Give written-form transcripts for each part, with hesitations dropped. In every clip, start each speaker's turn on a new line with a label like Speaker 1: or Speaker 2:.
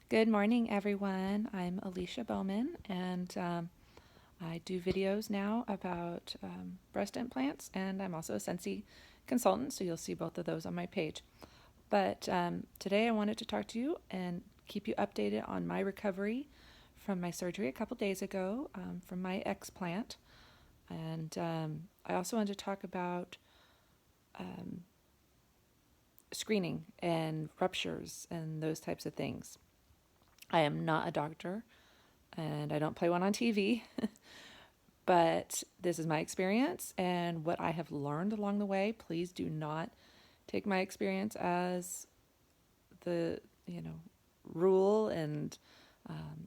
Speaker 1: Good morning, everyone. I'm Alicia Bowman, and I do videos now about breast implants, and I'm also a Sensi consultant, so you'll see both of those on my page. But today I wanted to talk to you and keep you updated on my recovery from my surgery a couple days ago from my explant. And I also wanted to talk about um, screening and ruptures and those types of things. I am not a doctor and I don't play one on TV, but this is my experience and what I have learned along the way. Please do not take my experience as the, rule. And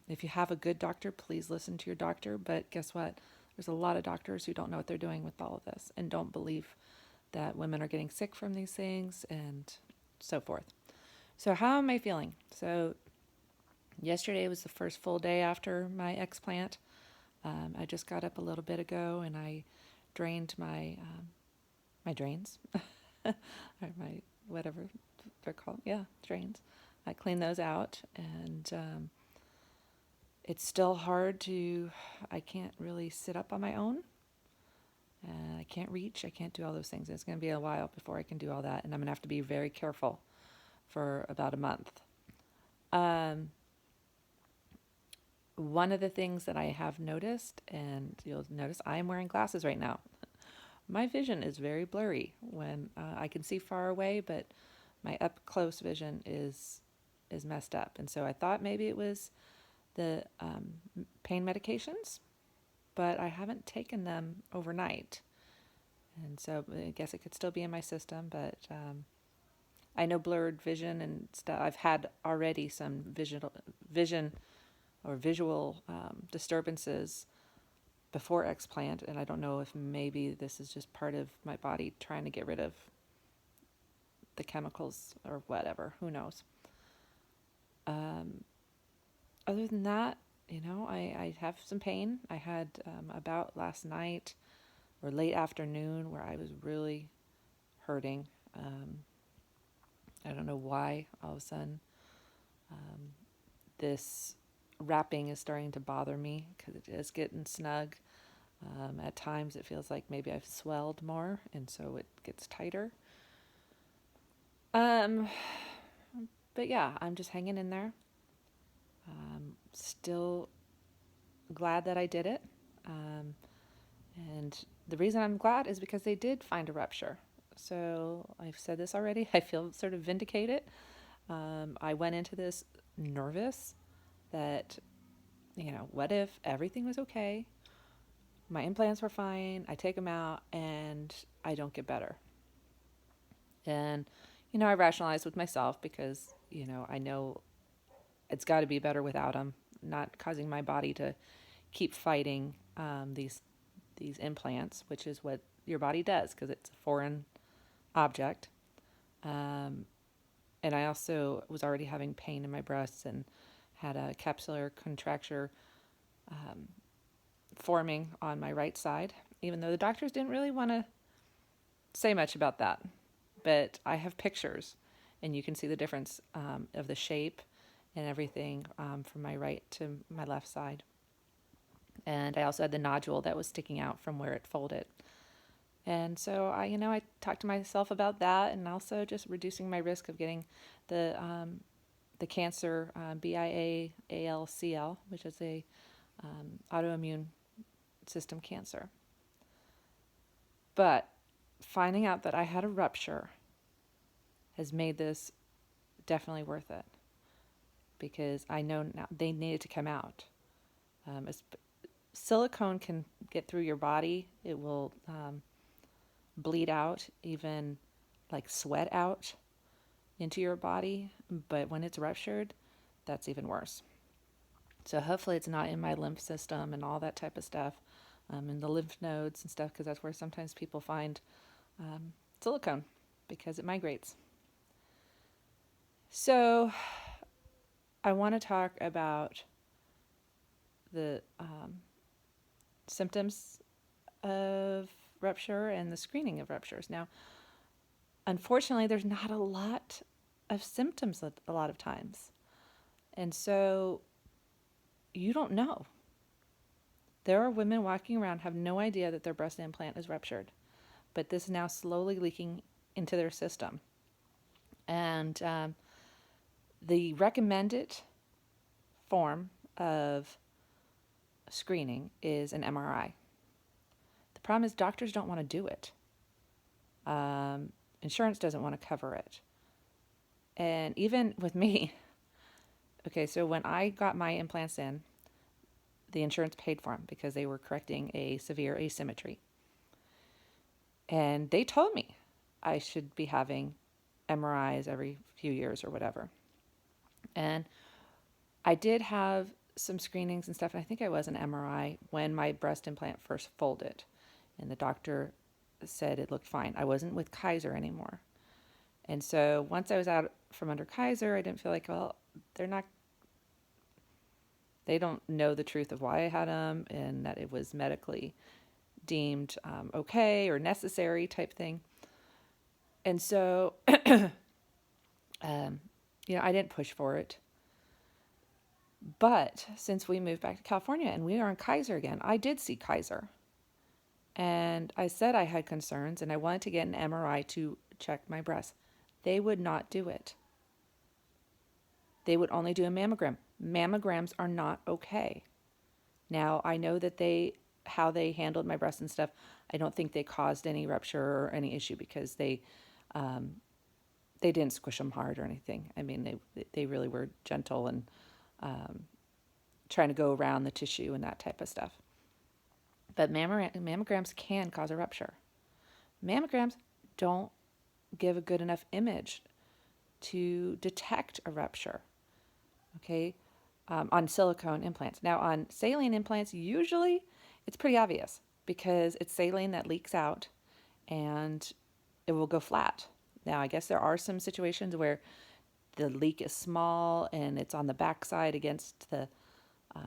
Speaker 1: if you have a good doctor, please listen to your doctor. But guess what? There's a lot of doctors who don't know what they're doing with all of this and don't believe that women are getting sick from these things and so forth. So, how am I feeling? So, yesterday was the first full day after my explant. I just got up a little bit ago and I drained my drains, or my whatever they're called. Yeah, drains. I cleaned those out, and it's still hard to. I can't really sit up on my own. I can't reach. I can't do all those things. It's going to be a while before I can do all that, and I'm going to have to be very careful for about a month. One of the things that I have noticed, and you'll notice I am wearing glasses right now. My vision is very blurry when I can see far away, but my up close vision is messed up. And so I thought maybe it was the pain medications, but I haven't taken them overnight. And so I guess it could still be in my system, but I know blurred vision and stuff. I've had already some vision or visual disturbances before explant, and I don't know if maybe this is just part of my body trying to get rid of the chemicals or whatever. Who knows? Other than that, I have some pain. I had about last night or late afternoon where I was really hurting. I don't know why all of a sudden this wrapping is starting to bother me because it is getting snug. At times it feels like maybe I've swelled more, and so it gets tighter. Um, but yeah, I'm just hanging in there. Still glad that I did it. And the reason I'm glad is because they did find a rupture. So I've said this already. I feel sort of vindicated. I went into this nervous that, what if everything was okay? My implants were fine. I take them out and I don't get better. And, I rationalized with myself because, I know it's got to be better without them, not causing my body to keep fighting these implants, which is what your body does because it's a foreign object. And I also was already having pain in my breasts and had a capsular contracture forming on my right side, even though the doctors didn't really want to say much about that. But I have pictures, and you can see the difference of the shape and everything from my right to my left side. And I also had the nodule that was sticking out from where it folded. And so I talked to myself about that, and also just reducing my risk of getting the cancer BIALCL, which is a autoimmune system cancer. But finding out that I had a rupture has made this definitely worth it, because I know now they needed to come out. Silicone can get through your body. It will bleed out, even like sweat out into your body. But when it's ruptured, that's even worse. So hopefully it's not in my lymph system and all that type of stuff, in the lymph nodes and stuff, because that's where sometimes people find silicone because it migrates. So I want to talk about the symptoms of rupture and the screening of ruptures. Now, unfortunately, there's not a lot of symptoms a lot of times. And so you don't know. There are women walking around have no idea that their breast implant is ruptured, but this is now slowly leaking into their system. And the recommended form of screening is an MRI. The problem is doctors don't want to do it. Insurance doesn't want to cover it. And even with me, okay, so when I got my implants in, the insurance paid for them because they were correcting a severe asymmetry. And they told me I should be having MRIs every few years or whatever. And I did have some screenings and stuff, and I think I was an MRI when my breast implant first folded. And the doctor said it looked fine. I wasn't with Kaiser anymore. And so once I was out from under Kaiser, I didn't feel like, well, they don't know the truth of why I had them and that it was medically deemed okay or necessary type thing. And so, I didn't push for it. But since we moved back to California and we are in Kaiser again, I did see Kaiser. And I said I had concerns and I wanted to get an MRI to check my breasts. They would not do it. They would only do a mammogram. Mammograms are not okay. Now, I know that how they handled my breasts and stuff, I don't think they caused any rupture or any issue because they didn't squish them hard or anything. I mean, they really were gentle and trying to go around the tissue and that type of stuff. But mammograms can cause a rupture. Mammograms don't give a good enough image to detect a rupture, okay, on silicone implants. Now, on saline implants, usually it's pretty obvious because it's saline that leaks out and it will go flat. Now, I guess there are some situations where the leak is small and it's on the backside against the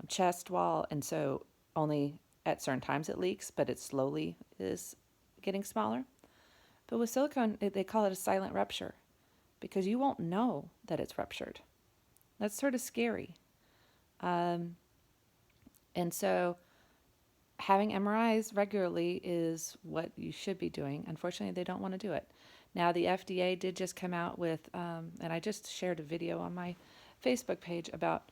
Speaker 1: chest wall, and so only at certain times it leaks, but it slowly is getting smaller. But with silicone, they call it a silent rupture because you won't know that it's ruptured. That's sort of scary. And so having MRIs regularly is what you should be doing. Unfortunately, they don't want to do it. Now, the FDA did just come out with, and I just shared a video on my Facebook page about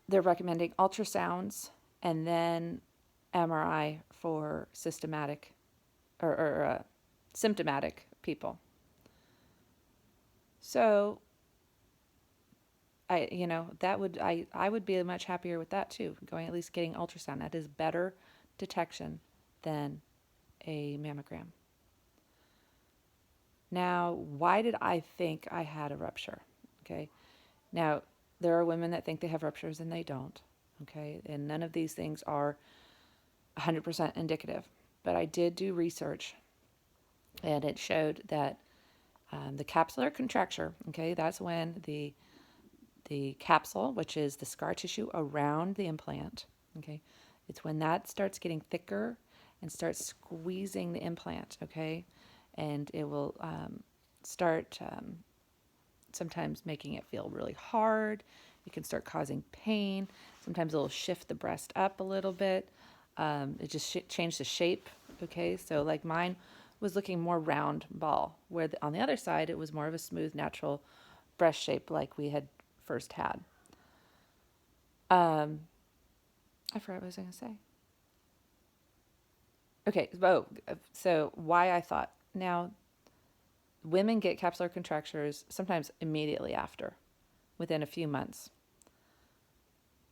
Speaker 1: they're recommending ultrasounds and then MRI for systematic or symptomatic people. So I would be much happier with that too, going at least getting ultrasound. That is better detection than a mammogram. Now, why did I think I had a rupture? Okay. Now, there are women that think they have ruptures and they don't. Okay. And none of these things are 100% indicative. But I did do research and it showed that the capsular contracture, okay, that's when the capsule, which is the scar tissue around the implant, okay, it's when that starts getting thicker and starts squeezing the implant, okay, and it will start sometimes making it feel really hard. It can start causing pain. Sometimes it'll shift the breast up a little bit. It just changed the shape, okay, so like mine was looking more round ball, where on the other side it was more of a smooth, natural breast shape like we had first had. I forgot what I was going to say. Okay, so why I thought. Now, women get capsular contractures sometimes immediately after, within a few months.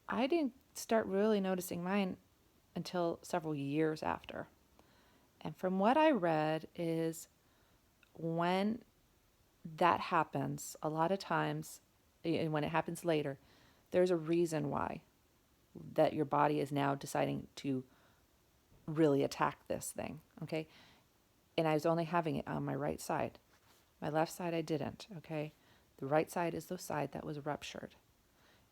Speaker 1: I didn't start really noticing mine until several years after. And from what I read is when that happens, a lot of times, and when it happens later, there's a reason why that your body is now deciding to really attack this thing, okay? And I was only having it on my right side. My left side, I didn't, okay? The right side is the side that was ruptured.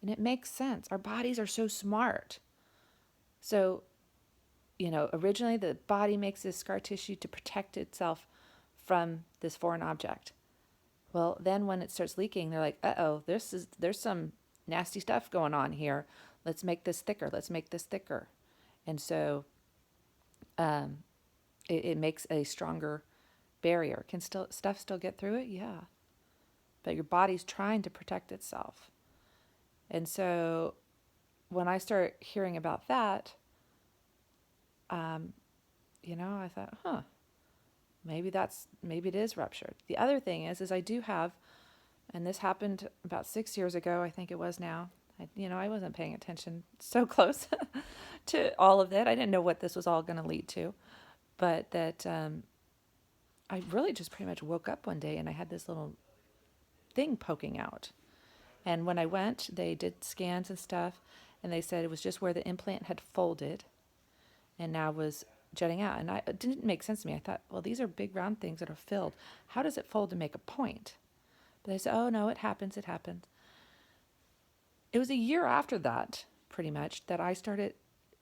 Speaker 1: And it makes sense. Our bodies are so smart. So, originally the body makes this scar tissue to protect itself from this foreign object. Well, then when it starts leaking, they're like, "Uh-oh, there's some nasty stuff going on here. Let's make this thicker. Let's make this thicker." And so um, it makes a stronger barrier. Can stuff still get through it? Yeah, but your body's trying to protect itself. And so when I start hearing about that, um, I thought, maybe it is ruptured. The other thing is I do have, and this happened about 6 years ago, I think it was now. I wasn't paying attention so close to all of it. I didn't know what this was all going to lead to, but that I really just pretty much woke up one day and I had this little thing poking out. And when I went, they did scans and stuff, and they said it was just where the implant had folded and now was jutting out. And it didn't make sense to me. I thought, well, these are big round things that are filled. How does it fold to make a point? But they said, oh, no, it happens. It happens. It was a year after that, pretty much, that I started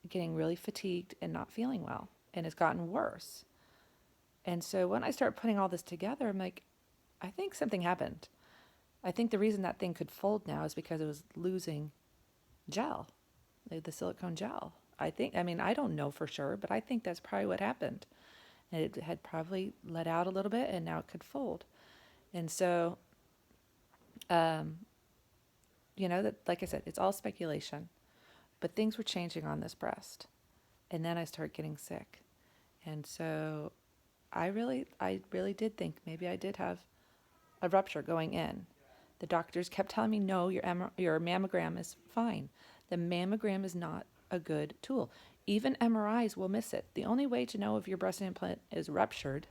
Speaker 1: getting really fatigued and not feeling well. And it's gotten worse. And so when I start putting all this together, I'm like, I think something happened. I think the reason that thing could fold now is because it was losing gel, the silicone gel. I don't know for sure, but I think that's probably what happened. And it had probably let out a little bit and now it could fold. And so, that, like I said, it's all speculation, but things were changing on this breast. And then I started getting sick. And so I really did think maybe I did have a rupture going in. The doctors kept telling me, no, your mammogram is fine. The mammogram is not a good tool. Even MRIs will miss it. The only way to know if your breast implant is ruptured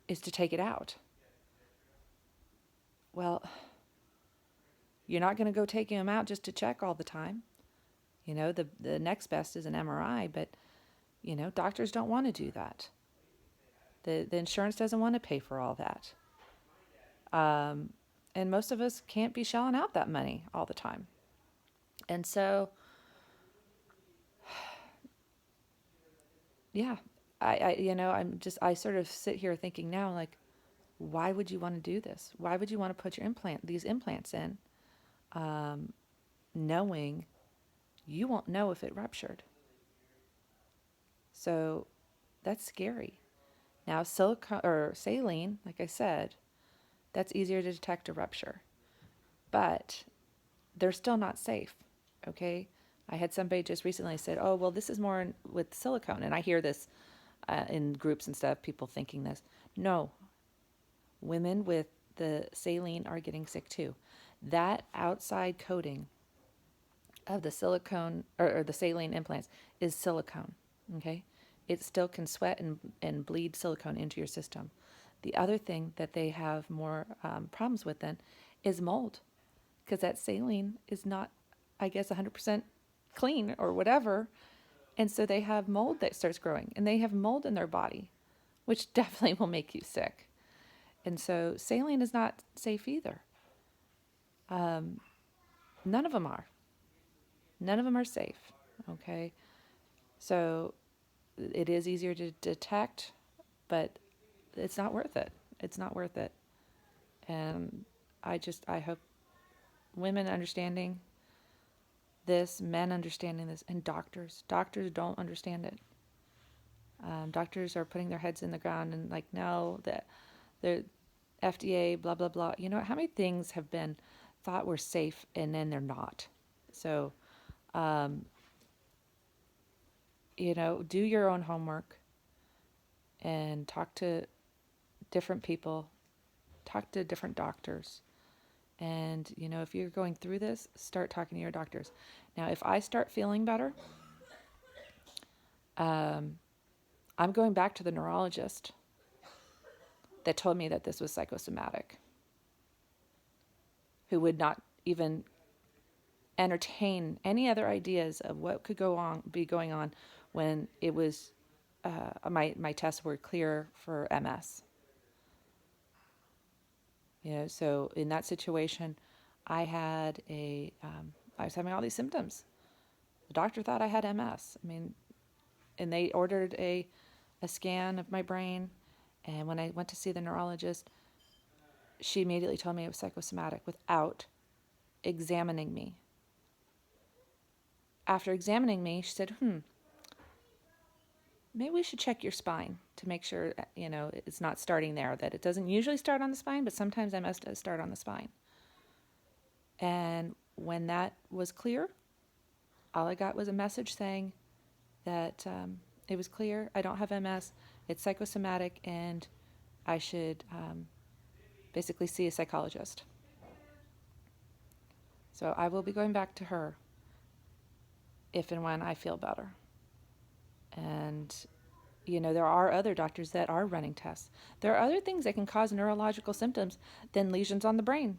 Speaker 1: is to take it out. Well, you're not going to go taking them out just to check all the time. The next best is an MRI, but, doctors don't want to do that. The insurance doesn't want to pay for all that. And most of us can't be shelling out that money all the time. And so, yeah, I sort of sit here thinking now, like, why would you want to do this? Why would you want to put these implants in, knowing you won't know if it ruptured? So that's scary. Now, silicone or saline, like I said, that's easier to detect a rupture, but they're still not safe. Okay. I had somebody just recently said, oh, well, this is more with silicone. And I hear this in groups and stuff, people thinking this. No, women with the saline are getting sick too. That outside coating of the silicone or the saline implants is silicone. Okay. It still can sweat and bleed silicone into your system. The other thing that they have more problems with then is mold, because that saline is not, I guess, 100% clean or whatever. And so they have mold that starts growing, and they have mold in their body, which definitely will make you sick. And so saline is not safe either. None of them are. None of them are safe. Okay. So it is easier to detect, but it's not worth it. It's not worth it. And I hope women understanding this, men understanding this, and doctors don't understand it. Doctors are putting their heads in the ground and like, no, the FDA, blah, blah, blah. How many things have been thought were safe and then they're not? So, do your own homework and talk to different people, talk to different doctors. And, if you're going through this, start talking to your doctors. Now, if I start feeling better, I'm going back to the neurologist that told me that this was psychosomatic, who would not even entertain any other ideas of what could be going on when it was my tests were clear for MS. So in that situation, I was having all these symptoms. The doctor thought I had MS. And they ordered a scan of my brain. And when I went to see the neurologist, she immediately told me it was psychosomatic without examining me. After examining me, she said, maybe we should check your spine to make sure, it's not starting there, that it doesn't usually start on the spine, but sometimes I must start on the spine. And when that was clear, all I got was a message saying that it was clear, I don't have MS, it's psychosomatic, and I should basically see a psychologist. So I will be going back to her if and when I feel better. And, there are other doctors that are running tests. There are other things that can cause neurological symptoms than lesions on the brain,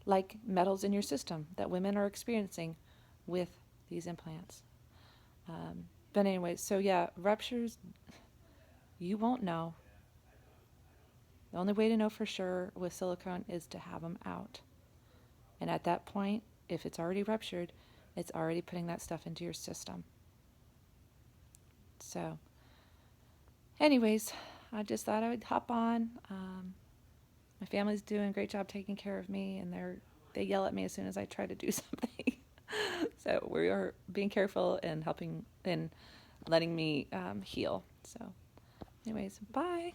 Speaker 1: like metals in your system that women are experiencing with these implants. But anyways, so yeah, ruptures, you won't know. The only way to know for sure with silicone is to have them out. And at that point, if it's already ruptured, it's already putting that stuff into your system. So, anyways, I just thought I would hop on. My family's doing a great job taking care of me, and they yell at me as soon as I try to do something. So we are being careful and helping and letting me heal. So, anyways, bye.